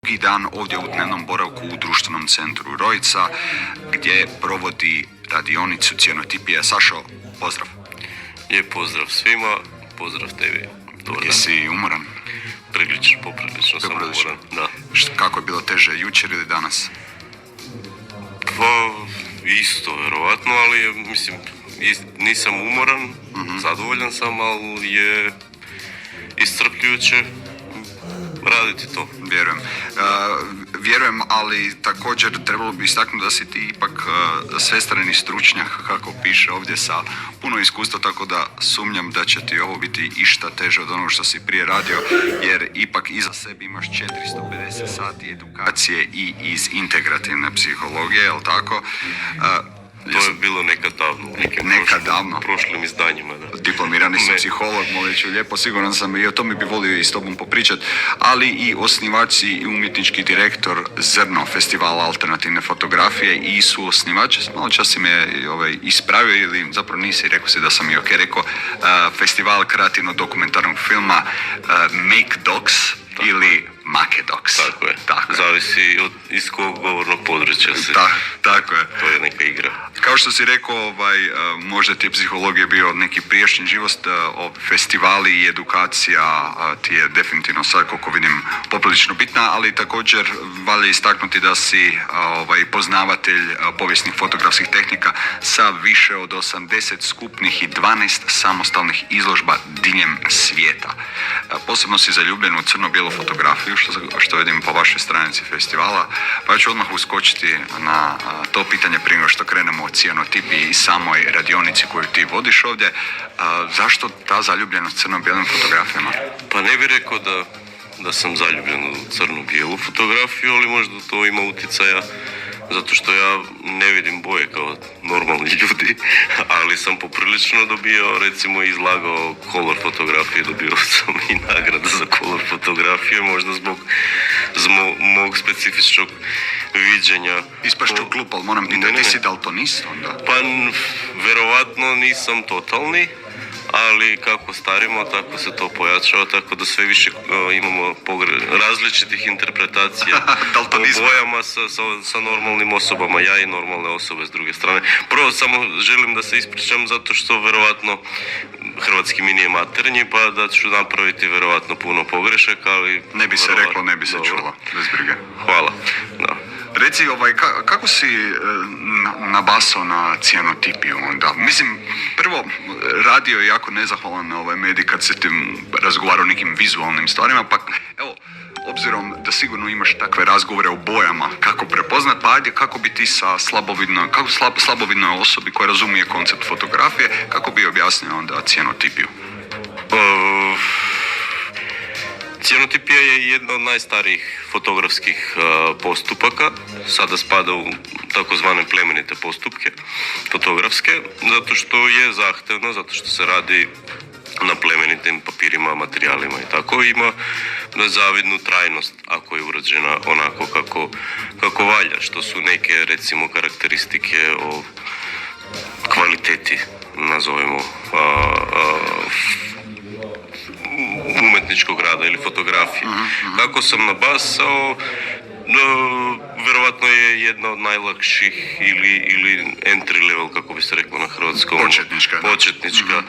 drugi dan ovdje u dnevnom boravku u društvenom centru Rojica, gdje provodi radionicu cijenotipija. Sašo, pozdrav. Lijep pozdrav svima, pozdrav tebi. Jesi umoran? Poprilično sam umoran, da. Kako je bilo teže, jučer ili danas? Pa, isto, verovatno, ali mislim, nisam umoran, zadovoljan sam, ali je iscrpljujuće raditi to. Vjerujem, ali također trebalo bi istaknuti da si ti ipak svestrani stručnjak, kako piše ovdje, sa puno iskustva, tako da sumnjam da će ti ovo biti išta teže od onog što si prije radio, jer ipak iza sebe imaš 450 sati edukacije i iz integrativne psihologije, jel tako? To je bilo nekad davno, prošlim izdanjima. Da. Diplomirani si psiholog, molit ću lijepo, siguran sam i o tome bi volio i s tobom popričati, ali i osnivač i umjetnički direktor Zrno, festivala alternativne fotografije, i suosnivač, malo čas si me ispravio, ili zapravo nisi, rekao si da sam i ok rekao, festival kreativno dokumentarnog filma Make Docs, ili Makedox. Tako je. Zavisi iz kog govornog područja si. Tako je. To je neka igra. Kao što si rekao, možda ti je psihologija bio neki prijašnji život, festivali i edukacija ti je definitivno sad, koliko vidim, poprilično bitna, ali također valja istaknuti da si poznavatelj povijesnih fotografskih tehnika sa više od 80 skupnih i 12 samostalnih izložba diljem svijeta. Posebno si zaljubljen u crno-bijelu fotografiju, što vidim po vašoj stranici festivala, pa ću odmah uskočiti na to pitanje prije nego što krenemo o cijenotipiji i samoj radionici koju ti vodiš ovdje. Zašto ta zaljubljenost crno-bijelim fotografijama? Pa ne bih rekao da sam zaljubljen u crno-bijelu fotografiju, ali možda to ima utjecaja zato što ja ne vidim boje kao normalni ljudi, ali sam poprilično dobio, recimo, izlagao color fotografije, dobio sam i nagradu za color fotografije, možda zbog mog specifičnog viđenja. Ispašću klup, ali moram pitati, ti si daltonist onda? Pa, verovatno nisam totalni, ali kako starimo, tako se to pojačava, tako da sve više imamo različitih interpretacija o bojama sa normalnim osobama, ja i normalne osobe s druge strane. Prvo samo želim da se ispričam zato što verovatno hrvatski mi nije maternji, pa da ću napraviti verovatno puno pogrešaka, ali... Ne bi se reklo, ne bi se čulo, bez brige. Hvala, da. Reci, kako si nabasao na cijenotipiju onda? Mislim, prvo, radio je jako nezahvalan medij kad se tim razgovara o nekim vizualnim stvarima, pa evo, obzirom da sigurno imaš takve razgovore o bojama, kako prepoznat, pa ajde, kako bi ti sa slabovidnoj osobi koja razumije koncept fotografije, kako bi objasnio onda cijenotipiju? Cijenotipija je jedna od najstarijih fotografskih postupaka, sada spada u takozvane plemenite postupke fotografske, zato što je zahtevno, zato što se radi na plemenitim papirima, materijalima i tako, ima zavidnu trajnost ako je urađena onako kako valja, što su neke, recimo, karakteristike o kvaliteti, nazovemo, umetničkog rada ili fotografije. Kako sam nabasao, verovatno je jedna od najlakših ili entry level, kako bi se reklo na hrvatskom. Početnička.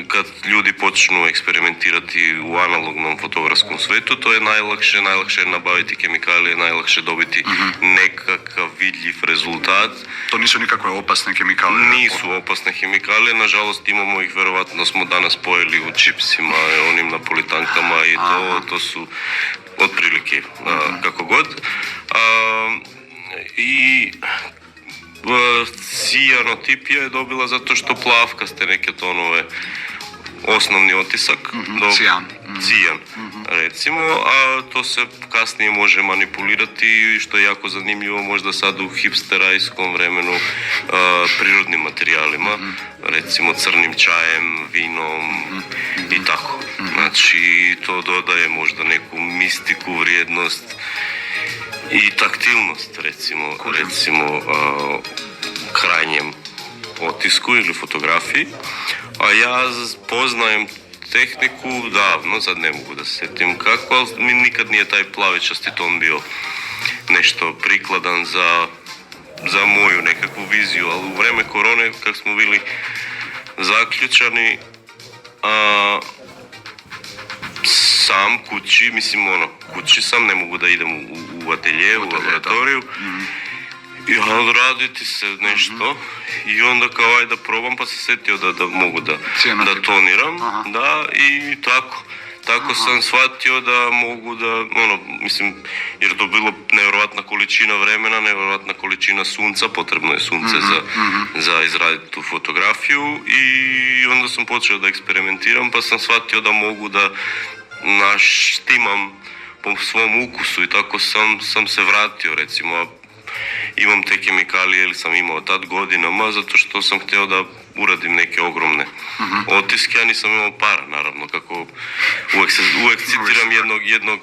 Kad ljudi počnu eksperimentirati u analognom fotografskom svetu, to je najlakše je nabaviti kemikalije, najlakše dobiti nekakav vidljiv rezultat. To nisu nikakve opasne kemikalije? Nisu opasne kemikalije, nažalost imamo ih, verovatno smo danas pojeli u čipsima, onim napolitankama i to su otprilike kako god. I cijanotipija je dobila zato što plavkaste neke tonove, osnovni otisak, cijan, recimo, a to se kasnije može manipulirati, što je jako zanimljivo možda sad u hipsterajskom vremenu, prirodnim materijalima, recimo crnim čajem, vinom i tako. Znači, to dodaje možda neku mistiku, vrijednost i taktilnost, recimo krajnjem otisku ili fotografiji, a ja poznajem tehniku davno, sad ne mogu da se sjetim kako, ali mi nikad nije taj plavičasti ton bio nešto prikladan za moju nekakvu viziju, ali u vreme korone, kak smo bili zaključani, sam kući, mislim kući sam, ne mogu da idem u atelje, u laboratoriju, i raditi se nešto i onda kao ajde da probam, pa se sjetio da mogu da toniram, da, i tako sam shvatio da mogu da, mislim, jer to bilo nevjerojatna količina vremena, nevjerojatna količina sunca, potrebno je sunce za izraditi tu fotografiju, i onda sam počeo da eksperimentiram, pa sam shvatio da mogu da naštimam po svom ukusu, i tako sam se vratio, recimo, imam te kemikalije ili sam imao tad godinama zato što sam htio da uradim neke ogromne otiske, ja nisam imao para, naravno, kako uvijek citiram jednog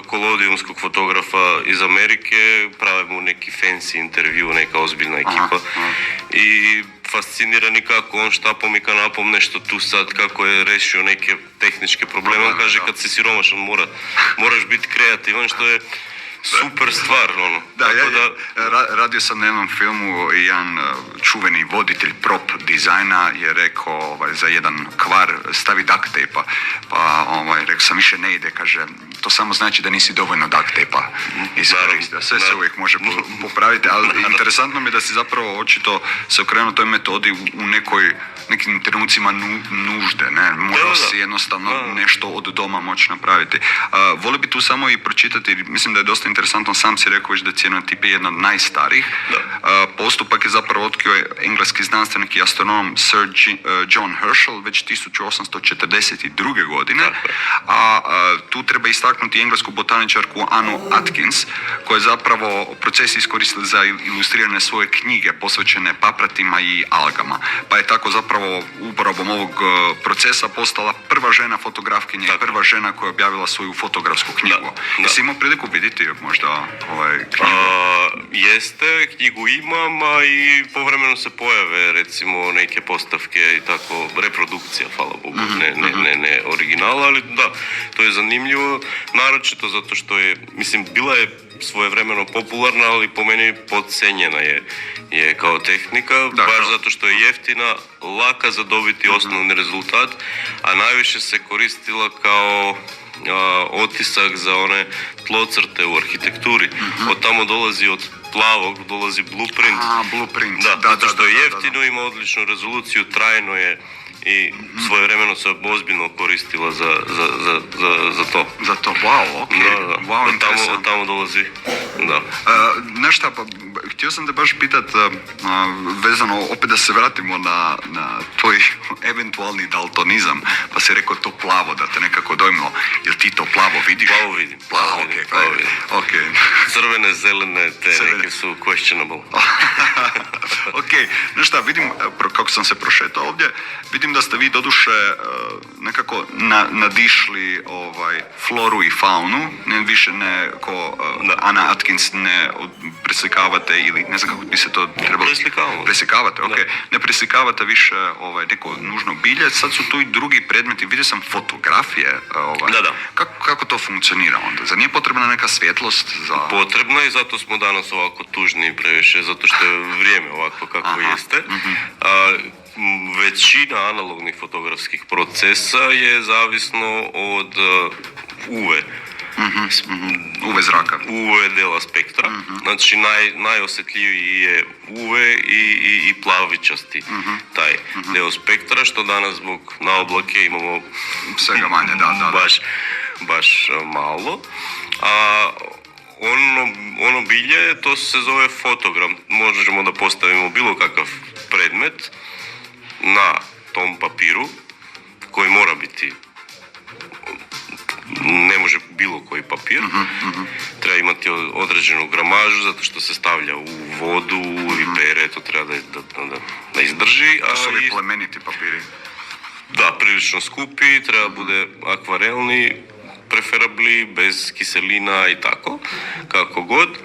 kolodijumskog fotografa iz Amerike, prave mu neki fancy intervju, neka ozbiljna ekipa, i fascinirani kako on štapom i kanapom nešto tu sad, kako je rešio neke tehničke probleme. On kaže, kad si siromašan moraš biti kreativan, što je super stvar, radio sam na jednom filmu, jedan čuveni voditelj prop dizajna je rekao za jedan kvar stavi duct tape-a, pa rekao sam više ne ide, kaže, to samo znači da nisi dovoljno duct tape-a iskoristio. Sve se uvijek može popraviti, ali interesantno mi je da si zapravo očito se okrenuo toj metodi u nekim trenucima nužde, ne? Morao si jednostavno nešto od doma moći napraviti. Volio bi tu samo i pročitati, mislim da je dosta interesantno, sam si rekao već da cijanotip je jedna od najstarijih. Postupak je zapravo otkrio engleski znanstvenik i astronom Sir John Herschel već 1842. godine, a tu treba istaknuti englesku botaničarku Annu Atkins, koja je zapravo proces iskoristila za ilustrirane svoje knjige posvećene papratima i algama, pa je tako zapravo uporabom ovog procesa postala prva žena fotografkinja i prva žena koja je objavila svoju fotografsku knjigu. Jesi imao priliku vidjeti možda knjigu? Jeste, knjigu imam, a i povremeno se pojave recimo neke postavke i tako, reprodukcija, hvala Bogu, ne original, ali da, to je zanimljivo, naročito zato što je, mislim, bila je svojevremeno popularna, ali po meni podcenjena je kao tehnika, baš zato što je jeftina, laka za dobiti osnovni rezultat, a najviše se koristila kao otisak za one tlocrte u arhitekturi. Od tamo dolazi, od plavog dolazi blueprint. Zato što je jeftino, ima odličnu rezoluciju, trajno je i svojevremeno se ozbiljno koristila za to. Za to, wow, ok. Od tamo dolazi, da. Znaš šta, pa htio sam te baš pitat, vezano, opet da se vratimo na tvoj eventualni daltonizam, pa si rekao to plavo, da te nekako dojmilo. Jel ti to plavo vidiš? Plavo vidim. Ok. Crvene, zelene, neke su questionable. Ok, znaš šta, vidim, kako sam se prošetao ovdje, vidim da ste vi doduše nekako nadišli floru i faunu, više ne ko Anna Atkins ne preslikavate, ili ne znam kako bi se to trebalo... Preslikavate, ok. Ne preslikavate više neko nužno bilje, sad su tu i drugi predmeti, vidio sam fotografije. Kako to funkcionira onda? Zar nije potrebna neka svjetlost za... Potrebna, i zato smo danas ovako tužni previše, zato što je vrijeme ovako kako jeste. Većina analognih fotografskih procesa je zavisno od UV. UV zraka. UV dela spektra. Znači najosjetljiviji je UV i plavičasti taj deo spektra, što danas zbog naoblake imamo svega manje, baš malo. A ono bilje, to se zove fotogram. Možemo da postavimo bilo kakav predmet na tom papiru, koji mora biti, ne može bilo koji papir, treba imati određenu gramažu, zato što se stavlja u vodu i pere, to treba da izdrži. To su ovi plemeniti papiri. Da, prilično skupi, treba bude akvarelni, preferabli, bez kiselina i tako, kako god.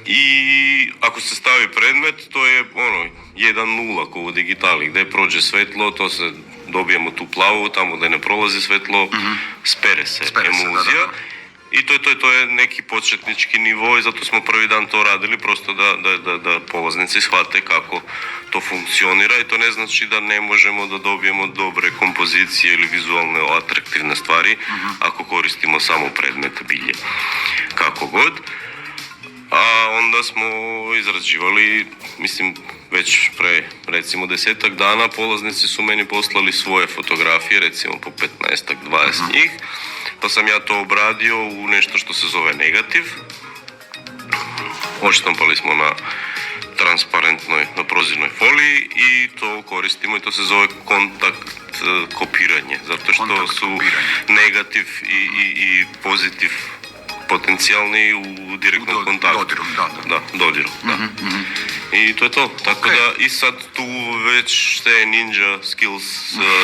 I ako se stavi predmet, to je 1-0 kao u digitali, gdje prođe svetlo, to se dobijemo tu plavu, tamo da ne prolazi svetlo, spere se emulzija. Da. I to je neki početnički nivo i zato smo prvi dan to radili, prosto da polaznici shvate kako to funkcionira i to ne znači da ne možemo da dobijemo dobre kompozicije ili vizualne atraktivne stvari ako koristimo samo predmet bilje. Kako god. A onda smo izrađivali, mislim, već pre recimo 10-ak dana polaznici su meni poslali svoje fotografije, recimo po 15-ak, 20 njih, pa sam ja to obradio u nešto što se zove negativ. Odštampali smo na transparentnoj, na prozirnoj foliji i to koristimo i to se zove kontakt kopiranje, zato što su negativ i pozitiv potencijalni u direktnom kontaktu. Dodiru. I to je to. Tako da i sad tu već te ninja skills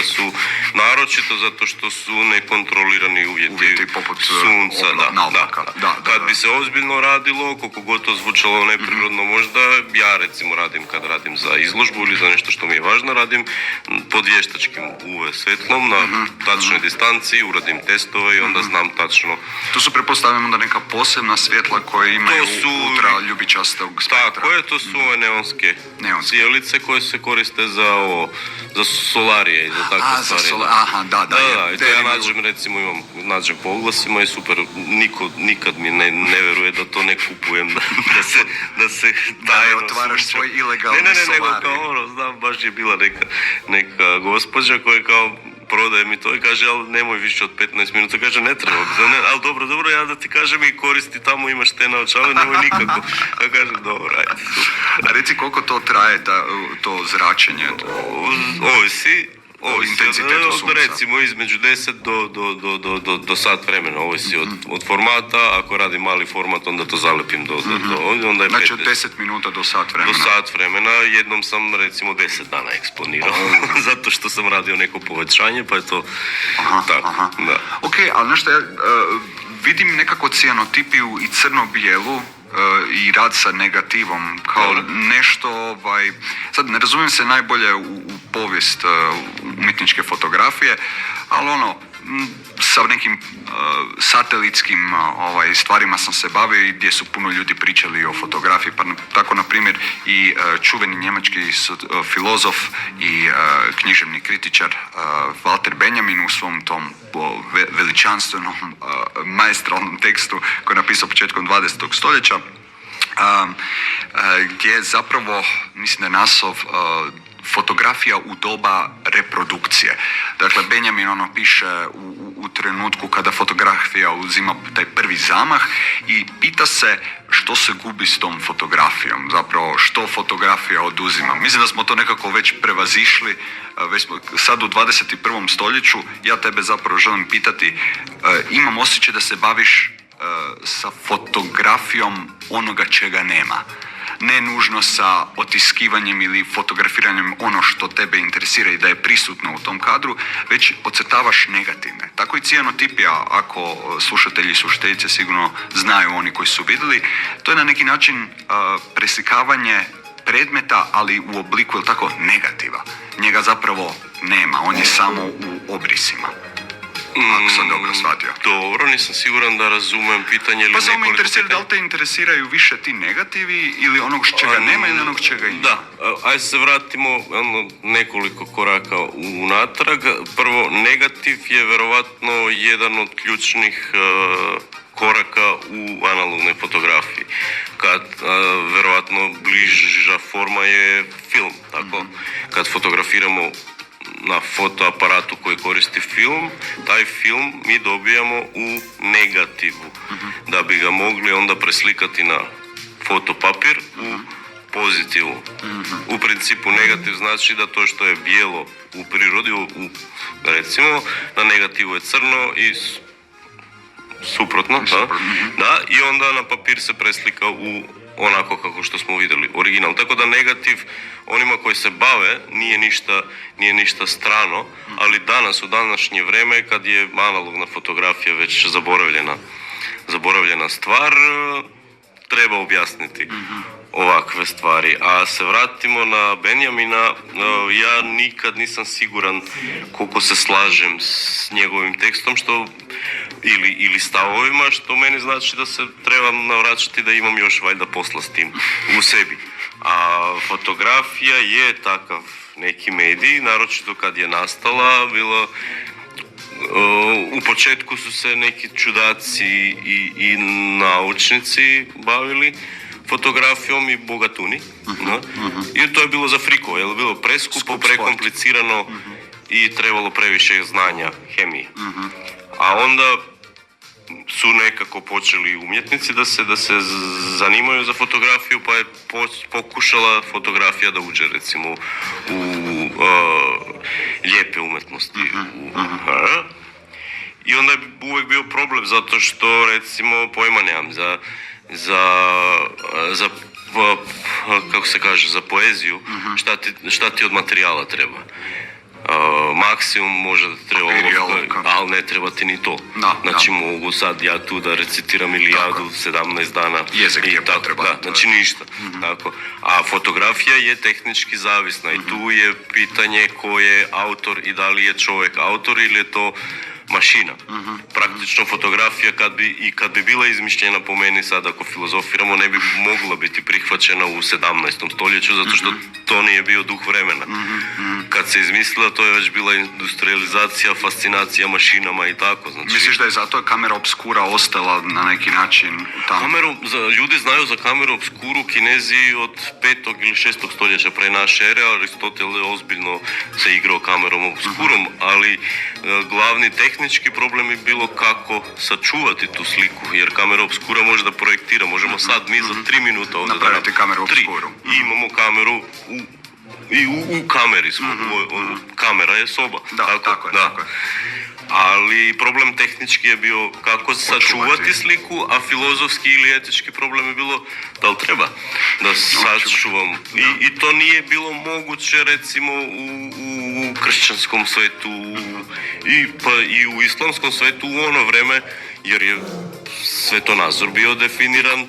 su naročito zato što su nekontrolirani uvjeti poput sunca. Kad bi se ozbiljno radilo, koliko god to zvučalo neprirodno možda, ja recimo radim kad radim za izložbu ili za nešto što mi je važno, radim pod vještačkim UV svjetlom na tačnoj distanci, uradim testove i onda znam tačno. To su, pretpostavljamo, da neka posebna svjetla koje imaju ultraljubičastog spektra. Tako je, to su ove neonske cijelice koje se koriste za solarije i za takve stvari. I to ja nađem, recimo nađem po oglasima i super, niko nikad mi ne veruje da to ne kupujem, da se tajno otvaraš svoj ilegalni solarij. Nego znam, baš je bila neka gospođa koja kao prodaje mi to i kaže, ali nemoj više od 15 minuta, kaže, ne treba, ali dobro, ja da ti kažem i koristi tamo, imaš te naočale, nemoj nikako. Ja kažem, dobro, ajde. A reci koliko to traje, to zračenje? Ovisi intenzitetu sunca. Recimo između 10 do sat vremena, ovisi od formata. Ako radim mali format, onda to zalepim do onda je 15. Znači od 10 minuta do sat vremena? Do sat vremena. Jednom sam recimo 10 dana eksponirao, zato što sam radio neko povećanje, pa je to tako. Da. Ok, ali nešto ja vidim nekako cijanotipiju i crno-bijelu i rad sa negativom kao nešto, sad ne razumijem se najbolje u povijest umjetničke fotografije, ali sa nekim satelitskim stvarima sam se bavio i gdje su puno ljudi pričali o fotografiji, pa tako na primjer i čuveni njemački filozof i književni kritičar Walter Benjamin u svom tom veličanstvenom maestralnom tekstu koji je napisao početkom 20. stoljeća, gdje zapravo, mislim da je naslov fotografija u doba reprodukcije. Dakle, Benjamin piše u trenutku kada fotografija uzima taj prvi zamah i pita se što se gubi s tom fotografijom, zapravo što fotografija oduzima. Mislim da smo to nekako već prevazišli, već sad u 21. stoljeću. Ja tebe zapravo želim pitati, imam osjećaj da se baviš sa fotografijom onoga čega nema. Ne nužno sa otiskivanjem ili fotografiranjem ono što tebe interesira i da je prisutno u tom kadru, već ocrtavaš negativne. Tako i cijanotipija, ako slušatelji i slušateljice sigurno znaju, oni koji su vidjeli, to je na neki način preslikavanje predmeta, ali u obliku, je tako, negativa. Njega zapravo nema, on je samo u obrisima. Ako sam dobro shvatio. Dobro, nisam siguran da razumem pitanje ili pa samo me interesira da li te interesiraju više ti negativi ili onog čega nema ili onog čega ima. Da, ajde se vratimo nekoliko koraka unatrag. Prvo, negativ je verovatno jedan od ključnih koraka u analognoj fotografiji. Kad verovatno bliža forma je film, tako? Kad fotografiramo na fotoaparatu koji koristi film, taj film mi dobijamo u negativu. Da bi ga mogli onda preslikati na fotopapir u pozitivu. U principu negativ znači da to što je bijelo u prirodi, recimo, na negativu je crno i suprotno. Da, i onda na papir se preslika u onako kako što smo vidjeli, original. Tako da negativ onima koji se bave nije ništa strano, ali danas, u današnje vrijeme, kad je analogna fotografija već zaboravljena stvar, treba objasniti ovakve stvari. A se vratimo na Benjamina, ja nikad nisam siguran koliko se slažem s njegovim tekstom ili stavovima, što meni znači da se trebam navraćati da imam još valjda posla s tim u sebi. A fotografija je takav neki medij, naročito kad je nastala, u početku su se neki čudaci i naučnici bavili fotografijom i bogatuni. Jer to je bilo za frikove, jer je bilo preskupo, prekomplicirano i trebalo previše znanja hemije. A onda su nekako počeli umjetnici da se zanimaju za fotografiju, pa je pokušala fotografija da uđe recimo u lijepe umjetnosti. I onda je uvijek bio problem zato što recimo pojma nemam za kako se kaže, za poeziju, šta ti od materijala treba. Maksimum možda treba, ali ne treba ti ni to. Znači mogu sad ja tu da recitiram Ilijadu 17 dana. Jezik je potreba. Znači ništa. Tako. A fotografija je tehnički zavisna i tu je pitanje ko je autor i da li je čovjek autor ili je to mašina. Praktično fotografija kad bi bila izmišljena po meni sad ako filozofiramo ne bi mogla biti prihvaćena u 17. stoljeću zato što to nije bio duh vremena. Kad se izmislila to je već bila industrializacija, fascinacija mašinama i tako. Znači, misliš da je zato kamera obskura ostala na neki način tamo? Ljudi znaju za kameru obskuru Kinezi od 5. ili 6. stoljeća pre naše ere, Aristotel je ozbiljno se igrao kamerom obskurom, ali glavni tehnički problem je bilo kako sačuvati tu sliku, jer kamera obskura može da projektira, možemo sad mi za 3 minuta ovdje napraviti kameru obskuru. I imamo kameru u kameri smo, kamera je soba. Tako je. Ali problem tehnički je bio kako sačuvati sliku, a filozofski ili etički problem je bilo da li treba da sačuvam. I to nije bilo moguće recimo u kršćanskom svetu pa i u islamskom svetu u ono vreme, jer je svetonazor bio definiran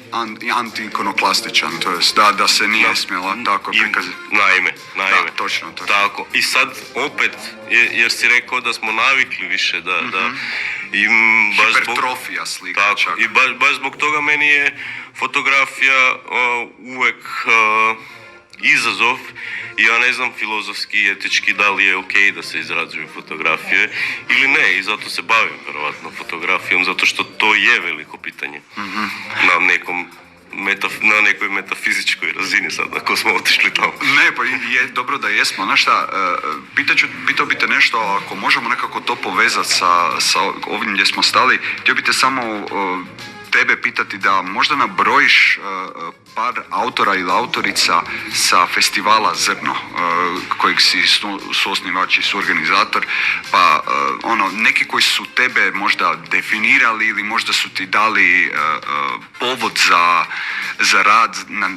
anti-ikonoklastičan, to jest da se nije smjela tako prikazati. Naime. Da, točno. Tako. I sad opet, jer si rekao da smo navikli više da hipertrofija slika čak. I baš zbog toga meni je fotografija uvijek izazov. Ja ne znam filozofski i etički da li je ok da se izrađuju fotografije ili ne, i zato se bavim vjerovatno fotografijom, zato što to je veliko pitanje na nekoj metafizičkoj razini sad, ako smo otišli tamo. Ne, pa je dobro da jesmo. Znaš šta, pitao bi te nešto, ako možemo nekako to povezati sa ovim gdje smo stali, htio bi te samo tebe pitati da možda nabrojiš par autora ili autorica sa festivala Zrno, kojeg si suosnivač i suorganizator, pa neki koji su tebe možda definirali ili možda su ti dali povod za rad na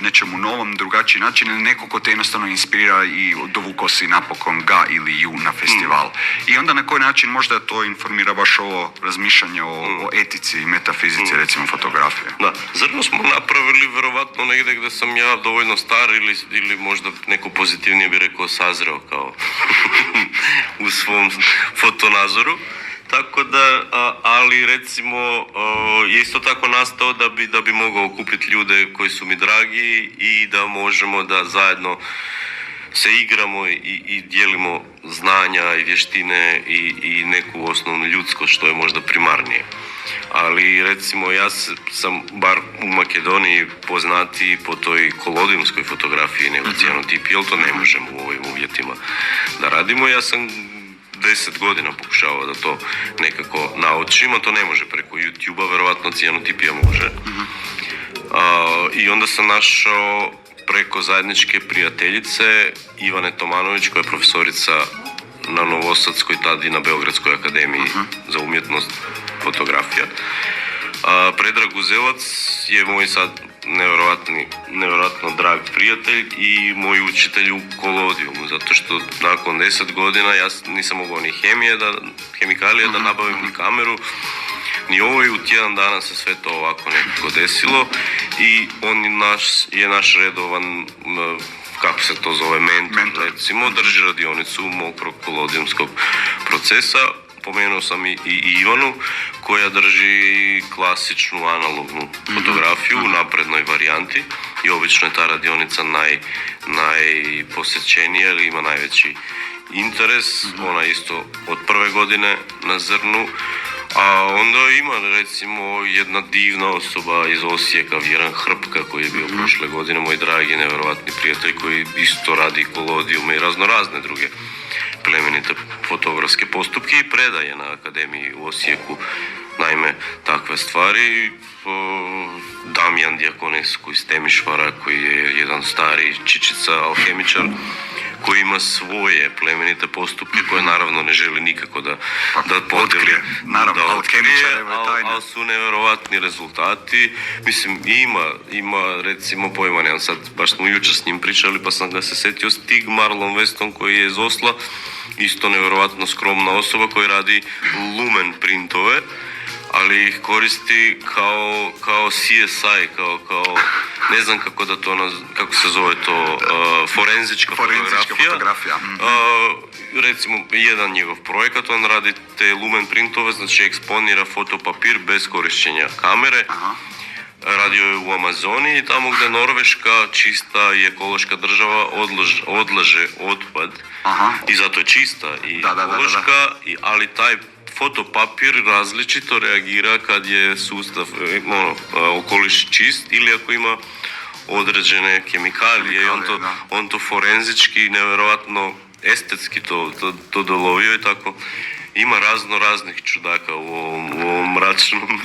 nečemu novom, drugačiji način, ili neko ko te jednostavno inspirira i dovukao si napokon ga ili ju na festival. I onda na koji način možda to informira baš ovo razmišljanje o etici i metafizici, recimo fotografije. Da, Zrno smo napravili vjerovatno negdje gdje sam ja dovoljno star ili možda neko pozitivnije bi rekao sazreo kao u svom fotonazoru. Tako da, ali recimo je isto tako nastao da bi mogao okupiti ljude koji su mi dragi i da možemo da zajedno se igramo i dijelimo znanja i vještine i neku osnovnu ljudskost što je možda primarnije. Ali recimo ja sam bar u Makedoniji poznatiji po toj kolodijumskoj fotografiji nego cijanotipiji, jer to ne možemo u ovim uvjetima da radimo. Ja sam 10 godina pokušavao da to nekako naučim, a to ne može preko YouTube-a, vjerovatno cijanotipija može. I onda sam našao preko zajedničke prijateljice Ivane Tomanović, koja je profesorica na Novosadskoj, tad i na Beogradskoj akademiji za umjetnost fotografija. Predrag Uzelac je moj sad nevjerojatno drag prijatelj i moj učitelj u kolodijumu, zato što nakon 10 godina ja nisam mogao ni hemikalije da nabavim ni kameru, ni ovo, i u tjedan dana se sve to ovako nekako desilo i on je naš redovan, kako se to zove, mentor. Recimo, drži radionicu mokrog kolodijumskog procesa. Pomenuo sam i Ivanu koja drži klasičnu analognu fotografiju u naprednoj varijanti i obično je ta radionica najposjećenija jer ima najveći interes. Ona isto od prve godine na zrnu. A onda ima recimo jedna divna osoba iz Osijeka, Vjeran Hrpka, koji je bio prošle godine moj dragi nevjerojatni prijatelj, koji isto radi kolodijume i razne druge plemenite fotografske postupke i predaje na Akademiji u Osijeku, naime, takve stvari. Damjan Diakonescu iz Temišvara, koji je jedan stari čičica, alhemičar, koji ima svoje plemenite postupke koje naravno ne želi nikako da podeli, naravno, ali su nevjerovatni rezultati. Mislim, ima recimo pojma, nemam sad, baš smo jučer s njim pričali pa sam ga se setio, Stig Marlon Weston koji je iz Osla, isto nevjerovatno skromna osoba koja radi lumen printove, ali ih koristi kao CSI, kao ne znam kako se zove to, forenzička fotografija. Recimo, jedan njegov projekat, on radi te lumen printove, znači eksponira fotopapir bez korištenja kamere. Radio je u Amazoniji i tamo gdje Norveška, čista i ekološka država, odlaže otpad. I zato je čista i ekološka, ali taj fotopapir različito reagira kad je sustav, okoliš čist ili ako ima određene kemikalije i on to forenzički, nevjerojatno estetski to dolovio i tako. Ima raznih čudaka u ovom mračnom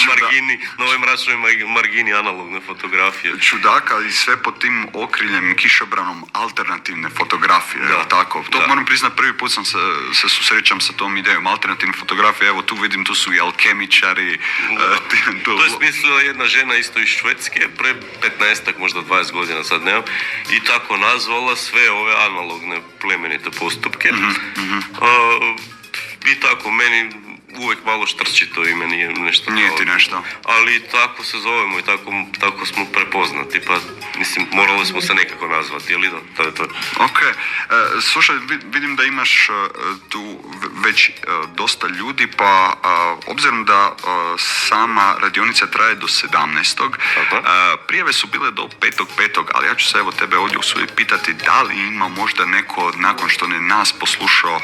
margini, na ovoj mračnoj margini analogne fotografije. Čudaka i sve pod tim okriljem kišobranom alternativne fotografije, tako? To moram priznati, prvi put se susrećam sa tom idejom alternativne fotografije. Evo tu vidim, tu su i alkemičari. To je smislila jedna žena isto iz Švedske, pre 15-ak, možda 20 godina, sad nemam, i tako nazvala sve ove analogne plemenite postupke. I tako, meni uvijek malo štrči to ime, nije nešto. Nije ti nešto. Ali tako se zovemo i tako smo prepoznati, pa mislim, morali smo se nekako nazvati, jel' da? To je to. Ok. Slušaj, vidim da imaš tu već dosta ljudi, pa obzirom da sama radionica traje do 17. Prijave su bile do 5.5. ali ja ću se evo tebe ovdje usuditi pitati da li ima možda neko, nakon što ne nas poslušao,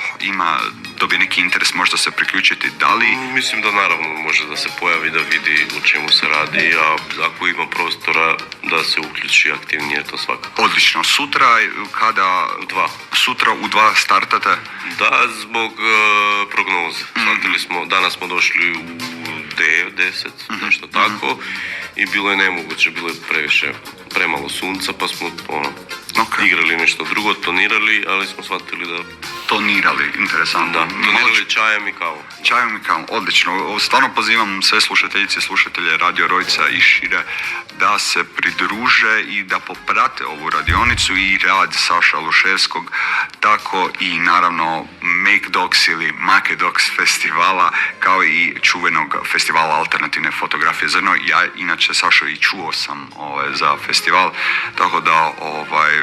dobije neki interes možda se priključiti, da li? Mislim da naravno može da se pojavi, da vidi o čemu se radi, a ako ima prostora da se uključi aktivnije, to svakako. Odlično. Sutra kada? Sutra u 2 startate? Da, zbog prognoze. Shvatili smo, danas smo došli u 10, nešto tako, i bilo je nemoguće, bilo je premalo sunca, pa smo igrali nešto drugo, tonirali, ali smo shvatili da... Tonirali, interesantno. Da, tonirali čajem i kavom. Čajem i kavom, odlično. Stvarno pozivam sve slušateljice i slušatelje Radio Rojca i šire da se pridruže i da poprate ovu radionicu i rad Saša Luševskog, tako i naravno Make Dogs ili Make Dogs festivala, kao i čuvenog festivala alternativne fotografije Zrno. Ja inače, Sašo, i čuo sam za festival, tako da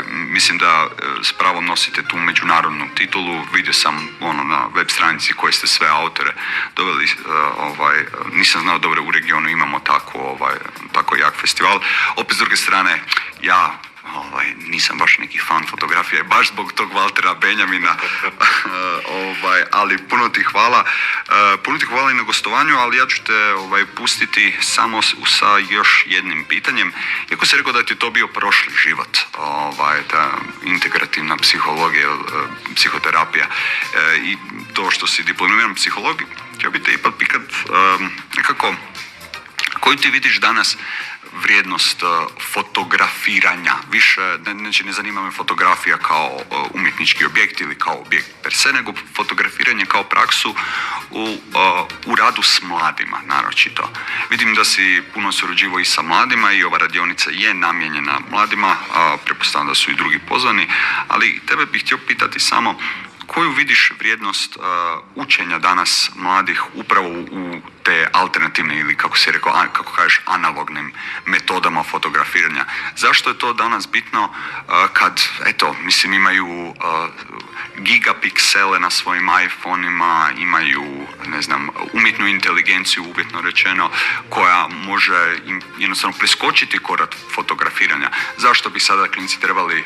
mislim da s pravom nosite tu međunarodnu titulu. Vidio sam na web stranici koje ste sve autore doveli, nisam znao dobro u regionu imamo tako jak festival. Opet s druge strane, ja nisam baš neki fan fotografije, baš zbog tog Valtera Benjamina, ali puno ti hvala i na gostovanju, ali ja ću te pustiti samo sa još jednim pitanjem. Iako si rekao da ti je to bio prošli život, ta integrativna psihologija, psihoterapija i to što si diplomiran psiholog, ja bi te ipak pitat nekako, Koju ti vidiš danas vrijednost fotografiranja? Više, ne zanima me fotografija kao umjetnički objekt ili kao objekt per se, nego fotografiranje kao praksu u radu s mladima, naročito. Vidim da si puno surađivao i sa mladima i ova radionica je namijenjena mladima, pretpostavljam da su i drugi pozvani, ali tebe bih htio pitati samo koju vidiš vrijednost učenja danas mladih upravo u te alternativne ili kako kažeš, analognim metodama fotografiranja? Zašto je to danas bitno kad, imaju gigapiksele na svojim iPhone-ima, imaju, umjetnu inteligenciju, uvjetno rečeno, koja može im jednostavno preskočiti korak fotografiranja. Zašto bi sada klinci trebali,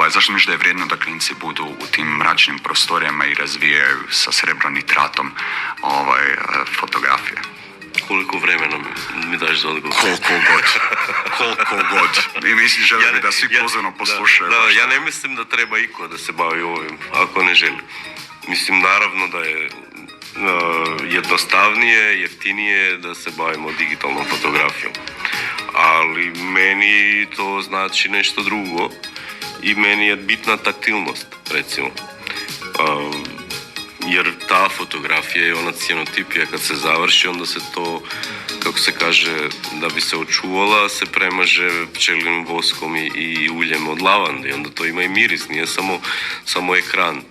zašto misliš da je vrijedno da klinci budu u tim mračnim prostorijama i razvijaju sa srebronitratom fotografije? Koliko vremena mi daš za odgovor? Koliko god. I mislim, želim bi da svi pozorno poslušaju. Ja ne mislim da treba iko da se bavi ovim, ako ne želi. Mislim, naravno da je jednostavnije, jeftinije da se bavimo digitalnom fotografijom. Ali meni to znači nešto drugo i meni je bitna taktilnost, recimo. Jer ta fotografija je ona cijenotipija, kad se završi onda se to, kako se kaže, da bi se očuvala, se premaže pčelinjim voskom i uljem od lavande i onda to ima i miris, nije samo ekran,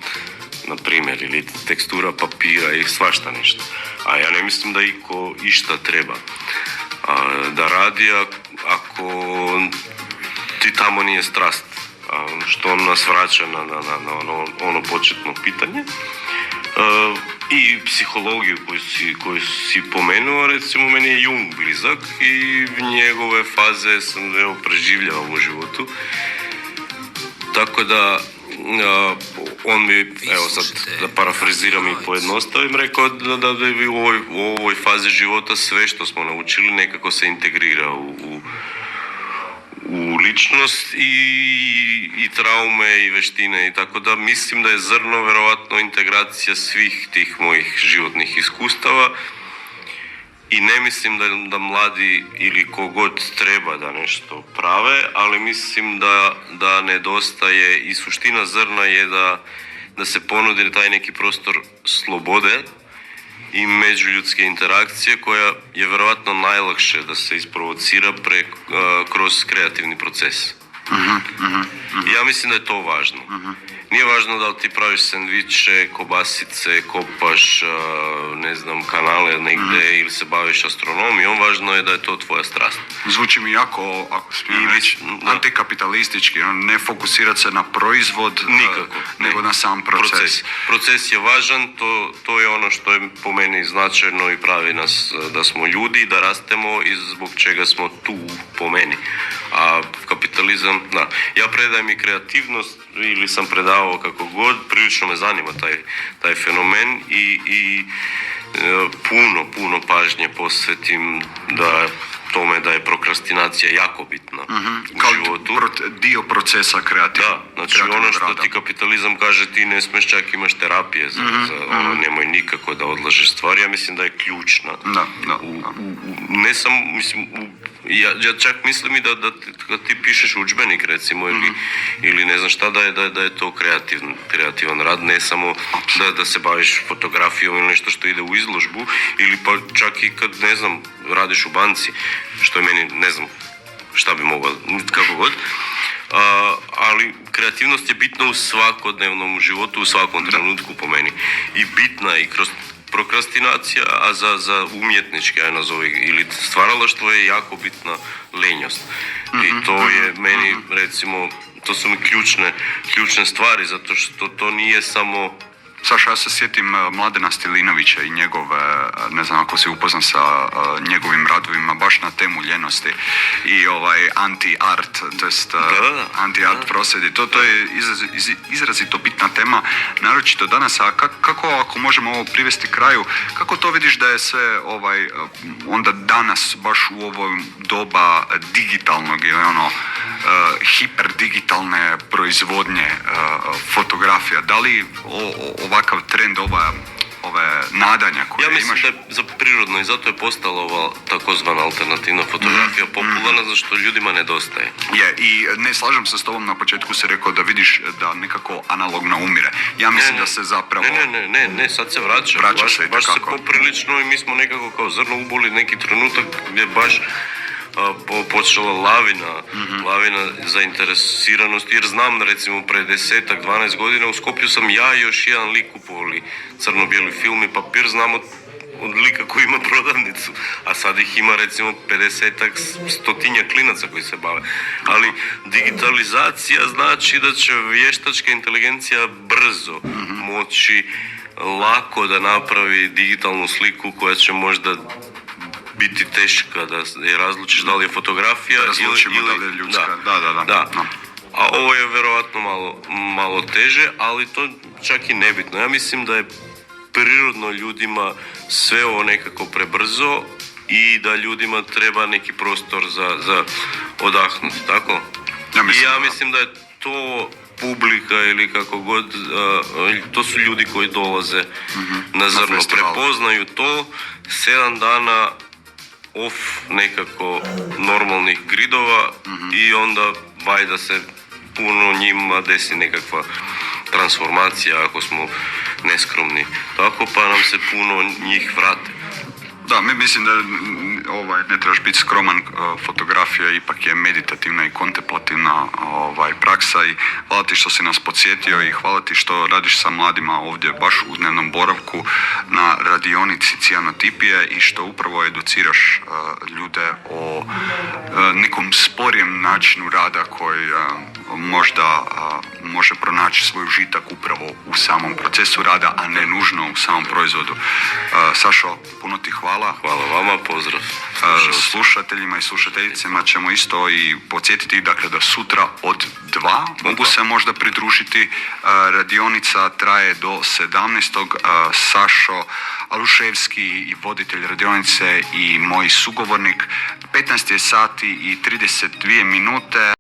na primjer, ili tekstura papira i svašta nešto. A ja ne mislim da iko išta treba da radi ako ti tamo nije strast, što nas vraća na ono početno pitanje. I psihologiju koju si pomenuo, recimo meni je Jung blizak i njegove faze sam preživljavao u životu. Tako da on mi, sad da parafraziram i pojednostavim, rekao da bi u ovoj fazi života sve što smo naučili nekako se integrira u ličnost i traume i veštine i tako da mislim da je zrno vjerovatno integracija svih tih mojih životnih iskustava i ne mislim da mladi ili kogod treba da nešto prave, ali mislim da nedostaje i suština zrna je da se ponudi taj neki prostor slobode i međuljudske interakcije koja je vjerojatno najlakše da se isprovocira kroz kreativni proces. Ja mislim da je to važno. Nije važno da li ti praviš sendviče, kobasice, kopaš, kanale negdje ili se baviš astronomijom, važno je da je to tvoja strast. Zvuči mi jako, ako smijem reći, antikapitalistički, ne fokusirati se na proizvod, nego na sam proces. Proces je važan, to je ono što je po meni značajno i pravi nas da smo ljudi, da rastemo i zbog čega smo tu po meni. A kapitalizam, ja predajem i kreativnost ili sam predavao kako god, prilično me zanima taj fenomen i puno pažnje posvetim tome da je prokrastinacija jako bitna u životu. Dio procesa kreativnog. Da, znači ono što ti kapitalizam kaže, ti ne smiješ čak imaš terapije nemoj nikako da odlažeš stvari, ja mislim da je ključna. Ne samo, ja čak mislim i da ti pišeš udžbenik recimo ili ne znam šta, da je to kreativan rad, ne samo da se baviš fotografijom ili nešto što ide u izložbu, ili pa čak i kad radiš u banci, što je meni, ne znam šta bi mogao, kako god, ali kreativnost je bitna u svakodnevnom životu, u svakom trenutku po meni i bitna i kroz prokrastinacija, a za umjetnički, ili stvaralaštvo je jako bitna lenjost. I to je meni, recimo, to su mi ključne stvari, zato što to nije samo... Saša, ja se sjetim Mladena Stilinovića i njegove, ne znam ako si upoznan sa njegovim radovima baš na temu ljenosti i anti-art, to jest anti-art prosvjedi. To je izrazito bitna tema, naročito danas. A kako, ako možemo ovo privesti kraju, kako to vidiš da je sve onda danas baš u ovoj doba digitalnog ili hiperdigitalne proizvodnje fotografija? Da li ovakav trend, ova ove nadanja koje Ja mislim imaš. da je za prirodno i zato je postala ova takozvana alternativna fotografija popularna, zašto ljudima nedostaje. Je, i ne slažem se s tobom, na početku si rekao da vidiš da nekako analogno umire. Ja mislim da se zapravo... Ne, sad se vraća. Vraća se baš se itekako. poprilično i mi smo nekako kao zrno uboli neki trenutak gdje baš počela lavina zainteresiranosti, jer znam recimo pre 10-12 godina u Skopju sam ja i još jedan lik kupovali crno-bijeli film i papir, znamo od lika koji ima prodavnicu, a sad ih ima recimo 50-ak, 100-tinjak klinaca koji se bave. Ali digitalizacija znači da će vještačka inteligencija brzo moći lako da napravi digitalnu sliku koja će možda biti teška da je razlučiš da li je fotografija Razlučimo da li je ljudska. Da. A ovo je vjerojatno malo teže, ali to čak i nebitno. Ja mislim da je prirodno ljudima sve ovo nekako prebrzo i da ljudima treba neki prostor za odahnuti, tako? Ja mislim da je to publika ili kako god, to su ljudi koji dolaze na zrno, prepoznaju to, 7 dana off nekako normalnih gridova i onda vajda se puno njima desi nekakva transformacija ako smo neskromni. Tako pa nam se puno njih vrate. Da, mislim da ne trebaš biti skroman, fotografija ipak je meditativna i kontemplativna praksa i hvala ti što si nas podsjetio i hvala ti što radiš sa mladima ovdje baš u dnevnom boravku na radionici cijanotipije i što upravo educiraš ljude o nekom sporijem načinu rada koji možda može pronaći svoj užitak upravo u samom procesu rada, a ne nužno u samom proizvodu. Sašo, puno ti hvala. Hvala vama, pozdrav. Slušateljima i slušateljicama ćemo isto i podsjetiti dakle da sutra od 2 mogu se možda pridružiti. Radionica traje do 17. Sašo Aluševski i voditelj radionice i moj sugovornik. 15 je sati i 32 minute.